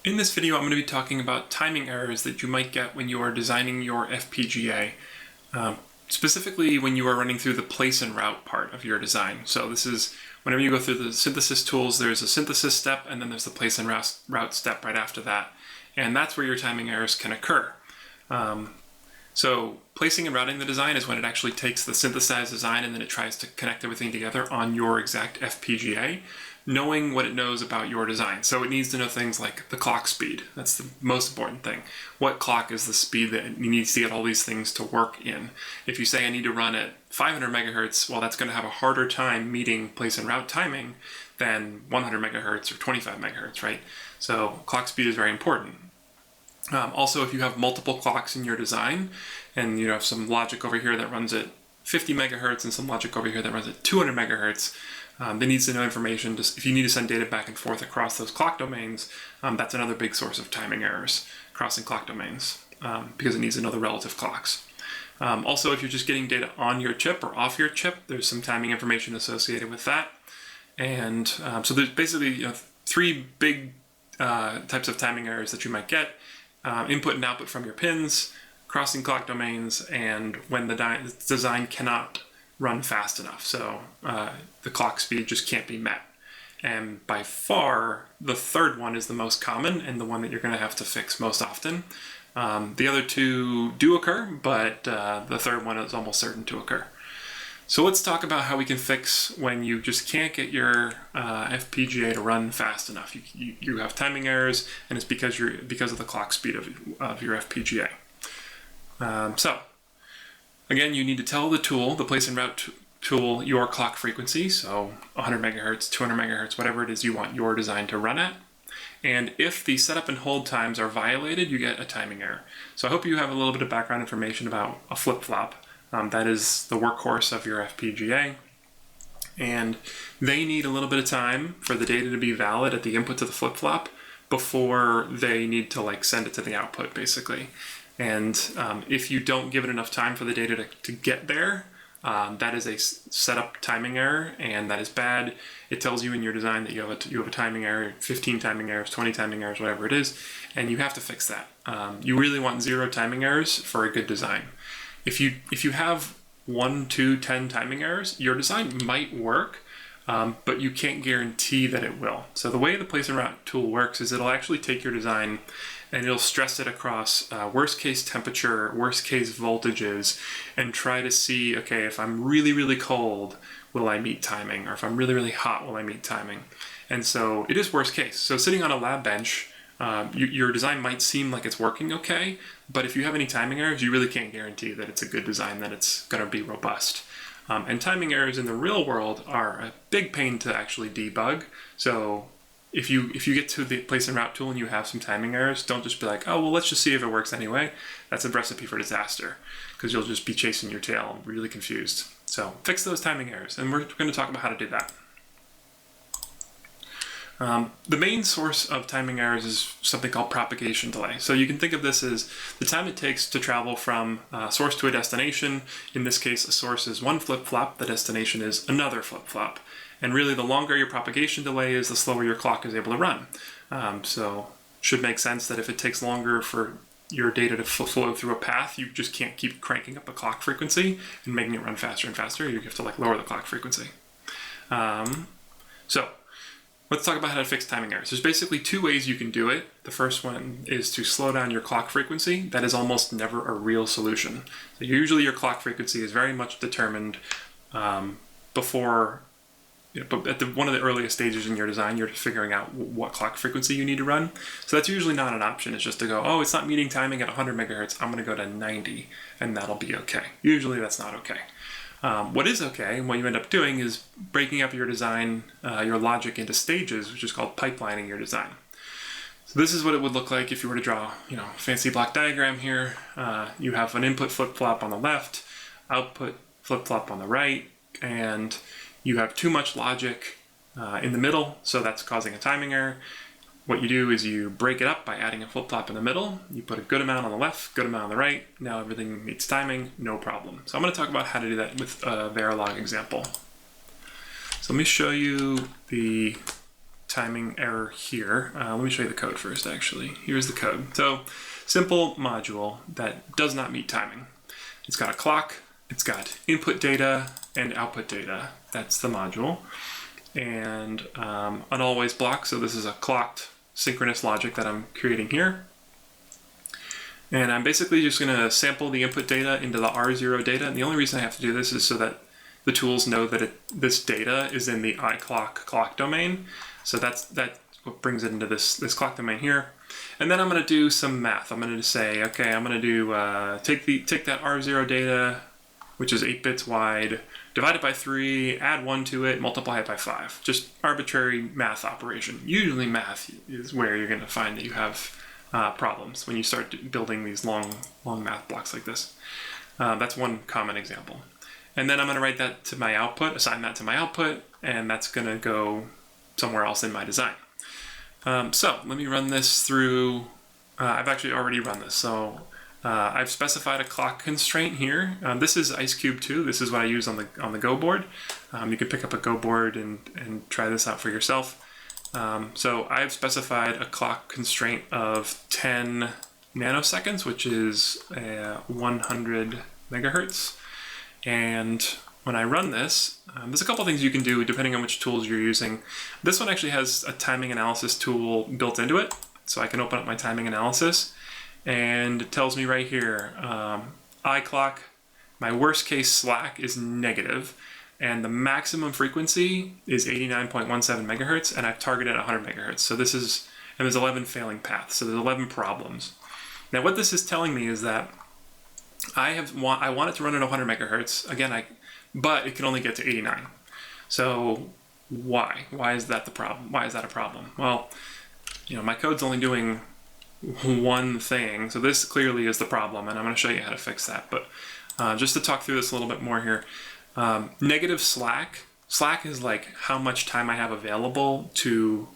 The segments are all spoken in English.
In this video, I'm going to be talking about timing errors that you might get when you are designing your FPGA, specifically when you are running through the place and route part of your design. So this is whenever you go through the synthesis tools, there's a synthesis step, and then there's the place and route step right after that. And that's where your timing errors can occur. So placing and routing the design is when it actually takes the synthesized design and then it tries to connect everything together on your exact FPGA, knowing what it knows about your design. So it needs to know things like the clock speed. That's the most important thing. What clock is the speed that it needs to get all these things to work in? If you say I need to run at 500 megahertz, well, that's going to have a harder time meeting place and route timing than 100 megahertz or 25 megahertz, right? So clock speed is very important. Also, if you have multiple clocks in your design and you have some logic over here that runs at 50 megahertz and some logic over here that runs at 200 megahertz, it needs to know information. Just if you need to send data back and forth across those clock domains, that's another big source of timing errors, crossing clock domains, because it needs to know the relative clocks. Also, if you're just getting data on your chip or off your chip, there's some timing information associated with that. And so there's basically three big types of timing errors that you might get. Input and output from your pins, crossing clock domains, and when the design cannot run fast enough. So the clock speed just can't be met. And by far, the third one is the most common and the one that you're going to have to fix most often. The other two do occur, but the third one is almost certain to occur. So let's talk about how we can fix when you just can't get your FPGA to run fast enough. You have timing errors, and it's because of the clock speed of your FPGA. So again, you need to tell the tool, the place and route tool, your clock frequency. So 100 megahertz, 200 megahertz, whatever it is you want your design to run at. And if the setup and hold times are violated, you get a timing error. So I hope you have a little bit of background information about a flip-flop. That is the workhorse of your FPGA, and they need a little bit of time for the data to be valid at the input to the flip-flop before they need to send it to the output, basically. And if you don't give it enough time for the data to get there, that is a setup timing error, and that is bad. It tells you in your design that you have a timing error, 15 timing errors, 20 timing errors, whatever it is, and you have to fix that. You really want 0 timing errors for a good design. If you have 1, 2, 10 timing errors, your design might work, but you can't guarantee that it will. So the way the place and route tool works is it'll actually take your design and it'll stress it across worst case temperature, worst case voltages, and try to see, okay, if I'm really, really cold, will I meet timing? Or if I'm really, really hot, will I meet timing? And so it is worst case. So sitting on a lab bench, your design might seem like it's working okay, but if you have any timing errors, you really can't guarantee that it's a good design, that it's going to be robust. And timing errors in the real world are a big pain to actually debug. So if you get to the place and route tool and you have some timing errors, don't just be like, oh, well, let's just see if it works anyway. That's a recipe for disaster, because you'll just be chasing your tail and really confused. So fix those timing errors, and we're going to talk about how to do that. The main source of timing errors is something called propagation delay. So you can think of this as the time it takes to travel from a source to a destination. In this case, a source is one flip-flop, the destination is another flip-flop. And really, the longer your propagation delay is, the slower your clock is able to run. So it should make sense that if it takes longer for your data to flow through a path, you just can't keep cranking up the clock frequency and making it run faster and faster. You have to lower the clock frequency. So let's talk about how to fix timing errors. There's basically 2 ways you can do it. The first one is to slow down your clock frequency. That is almost never a real solution. So usually your clock frequency is very much determined before, but at one of the earliest stages in your design, you're figuring out what clock frequency you need to run. So that's usually not an option. It's just to go, oh, it's not meeting timing at 100 megahertz. I'm going to go to 90, and that'll be okay. Usually that's not okay. What is okay, and what you end up doing, is breaking up your design, your logic into stages, which is called pipelining your design. So this is what it would look like if you were to draw, a fancy block diagram here. You have an input flip-flop on the left, output flip-flop on the right, and you have too much logic in the middle, so that's causing a timing error. What you do is you break it up by adding a flip-flop in the middle. You put a good amount on the left, good amount on the right. Now everything meets timing, no problem. So I'm going to talk about how to do that with a Verilog example. So let me show you the timing error here. Let me show you the code first, actually. Here's the code. So, simple module that does not meet timing. It's got a clock, it's got input data and output data. That's the module. And an always block, so this is a clocked synchronous logic that I'm creating here. And I'm basically just going to sample the input data into the R0 data. And the only reason I have to do this is so that the tools know that this data is in the iClock clock domain. So that's what brings it into this clock domain here. And then I'm going to do some math. I'm going to say, okay, I'm going to do take that R0 data, which is 8 bits wide, divide it by 3, add 1 to it, multiply it by 5. Just arbitrary math operation. Usually math is where you're going to find that you have problems when you start building these long math blocks like this. That's one common example. And then I'm going to write that to my output, assign that to my output, and that's going to go somewhere else in my design. So let me run this through. I've actually already run this. So I've specified a clock constraint here. This is IceCube 2. This is what I use on the Go board. You can pick up a Go board and try this out for yourself. So I've specified a clock constraint of 10 nanoseconds, which is 100 megahertz. And when I run this, there's a couple things you can do depending on which tools you're using. This one actually has a timing analysis tool built into it. So I can open up my timing analysis and it tells me right here, iClock, my worst case slack is negative. And the maximum frequency is 89.17 megahertz, and I've targeted 100 megahertz. So this is, and there's 11 failing paths, so there's 11 problems. Now what this is telling me is that I want it to run at 100 megahertz, again, but it can only get to 89. So why? Why is that the problem? Why is that a problem? Well, my code's only doing one thing, so this clearly is the problem, and I'm going to show you how to fix that. But just to talk through this a little bit more here, negative slack is like how much time I have available to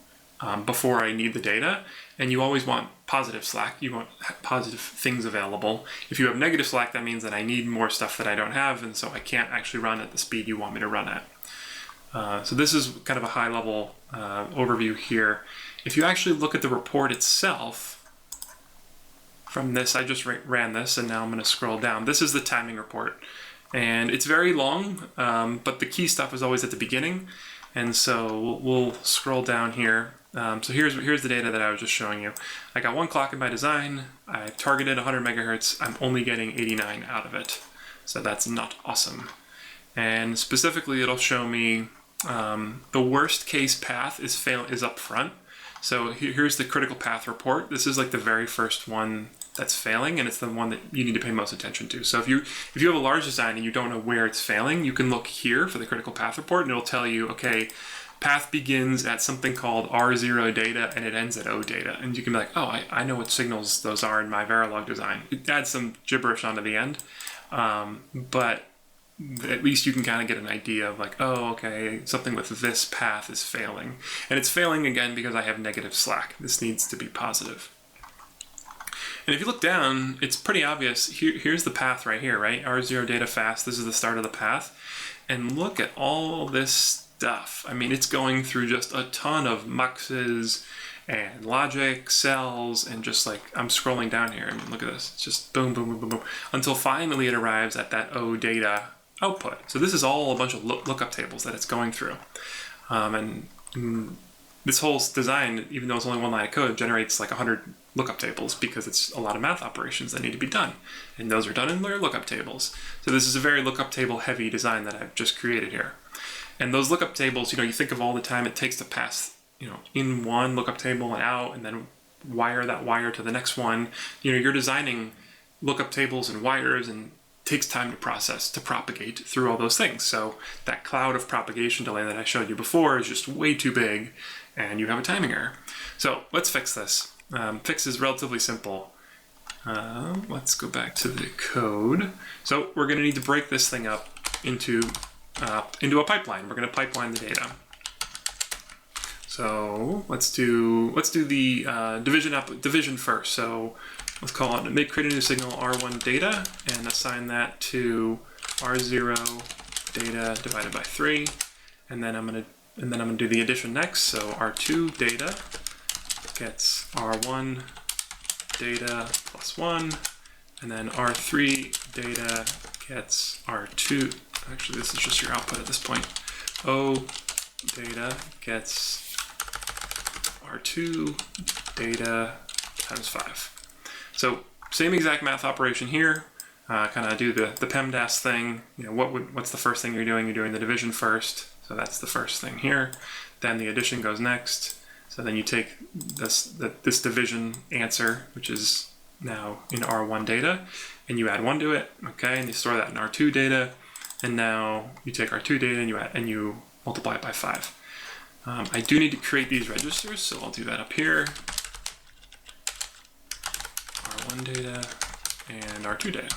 before I need the data, and you always want positive slack. You want positive things available. If you have negative slack, that means that I need more stuff that I don't have, and so I can't actually run at the speed you want me to run at. So this is kind of a high-level overview here. If you actually look at the report itself, from this, I just ran this, and now I'm going to scroll down. This is the timing report. And it's very long, but the key stuff is always at the beginning. And so we'll scroll down here. So here's the data that I was just showing you. I got one clock in my design. I targeted 100 megahertz. I'm only getting 89 out of it. So that's not awesome. And specifically, it'll show me the worst case path is up front. So here's the critical path report. This is like the very first one that's failing, and it's the one that you need to pay most attention to. So if you have a large design and you don't know where it's failing, you can look here for the critical path report, and it'll tell you, okay, path begins at something called R0 data and it ends at O data. And you can be like, oh, I know what signals those are in my Verilog design. It adds some gibberish onto the end, but at least you can kind of get an idea of like, oh, okay, something with this path is failing. And it's failing again because I have negative slack. This needs to be positive. And if you look down, it's pretty obvious. Here's the path right here, right? R0 data fast, this is the start of the path. And look at all this stuff. I mean, it's going through just a ton of muxes and logic, cells, and just like, I'm scrolling down here. I mean, look at this. It's just boom, boom, boom, boom, boom, until finally it arrives at that O data output. So this is all a bunch of lookup tables that it's going through. This whole design, even though it's only one line of code, generates like 100 lookup tables because it's a lot of math operations that need to be done. And those are done in their lookup tables. So this is a very lookup table heavy design that I've just created here. And those lookup tables, you think of all the time it takes to pass, in one lookup table and out, and then wire that wire to the next one. You're designing lookup tables and wires, and it takes time to process, to propagate through all those things. So that cloud of propagation delay that I showed you before is just way too big, and you have a timing error. So let's fix this. Fix is relatively simple. Let's go back to the code. So we're going to need to break this thing up into a pipeline. We're going to pipeline the data. So let's do the division first. So let's call it, create a new signal R1 data and assign that to R0 data divided by 3. And then I'm going and then I'm going to do the addition next. So R2 data gets R1 data plus 1, and then R3 data gets R2. Actually, this is just your output at this point. O data gets R2 data times 5. So same exact math operation here. Kind of do the PEMDAS thing. You know, what's the first thing you're doing? You're doing the division first. So that's the first thing here. Then the addition goes next. So then you take this division answer, which is now in R1 data, and you add 1 to it. Okay, and you store that in R2 data. And now you take R2 data and you multiply it by 5. I do need to create these registers, so I'll do that up here. R1 data and R2 data.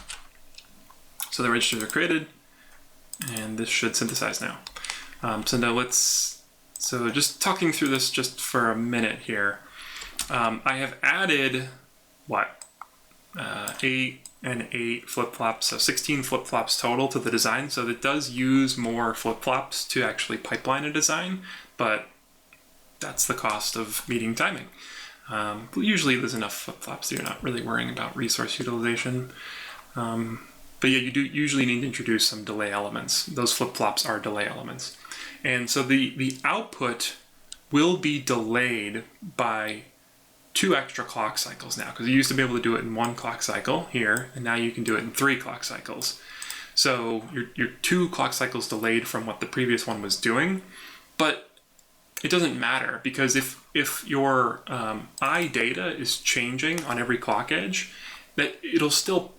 So the registers are created, and this should synthesize now. So just talking through this just for a minute here. I have added, 8 and 8 flip-flops, so 16 flip-flops total to the design. So it does use more flip-flops to actually pipeline a design, but that's the cost of meeting timing. Usually there's enough flip-flops that you're not really worrying about resource utilization. But yeah, you do usually need to introduce some delay elements. Those flip-flops are delay elements. And so the output will be delayed by 2 extra clock cycles now, because you used to be able to do it in 1 clock cycle here, and now you can do it in 3 clock cycles. So you're 2 clock cycles delayed from what the previous one was doing, but it doesn't matter, because if your I data is changing on every clock edge, that it'll still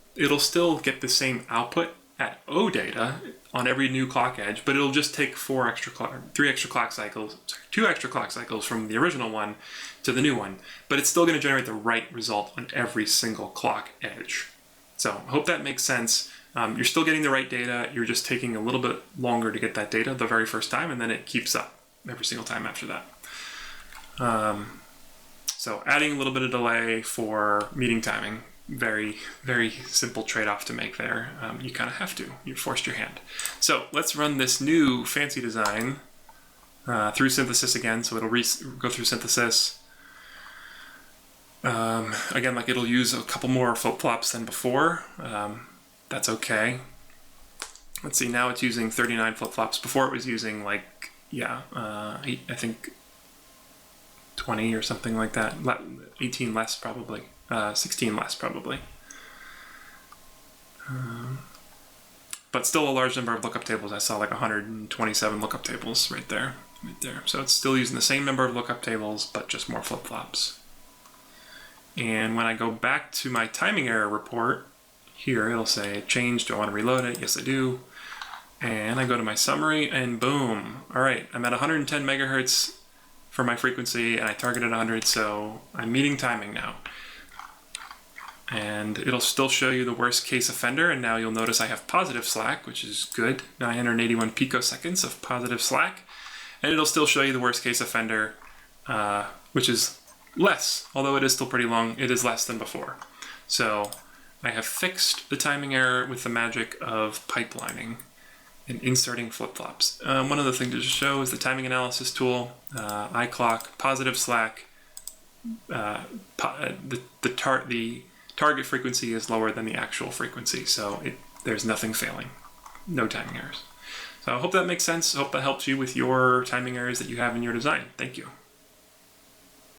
get the same output at O data on every new clock edge, but it'll just take 2 extra clock cycles from the original one to the new one. But it's still going to generate the right result on every single clock edge. So I hope that makes sense. You're still getting the right data. You're just taking a little bit longer to get that data the very first time, and then it keeps up every single time after that. So adding a little bit of delay for meeting timing. Very, very simple trade-off to make there. You kind of have to. You forced your hand. So let's run this new fancy design through synthesis again. So it'll go through synthesis. Again, like it'll use a couple more flip-flops than before. That's okay. Let's see, now it's using 39 flip-flops. Before it was using I think 20 or something like that. 18 less probably. 16 less probably. But still a large number of lookup tables. I saw like 127 lookup tables right there. So it's still using the same number of lookup tables, but just more flip-flops. And when I go back to my timing error report, here it'll say, change, do I want to reload it? Yes, I do. And I go to my summary, and boom. All right, I'm at 110 megahertz for my frequency, and I targeted 100, so I'm meeting timing now. And it'll still show you the worst case offender, and now you'll notice I have positive slack, which is good, 981 picoseconds of positive slack. And it'll still show you the worst case offender, which is less, although it is still pretty long, it is less than before. So I have fixed the timing error with the magic of pipelining and inserting flip-flops. One other thing to just show is the timing analysis tool, iClock, positive slack, the target frequency is lower than the actual frequency, so there's nothing failing, no timing errors. So I hope that makes sense. I hope that helps you with your timing errors that you have in your design. Thank you.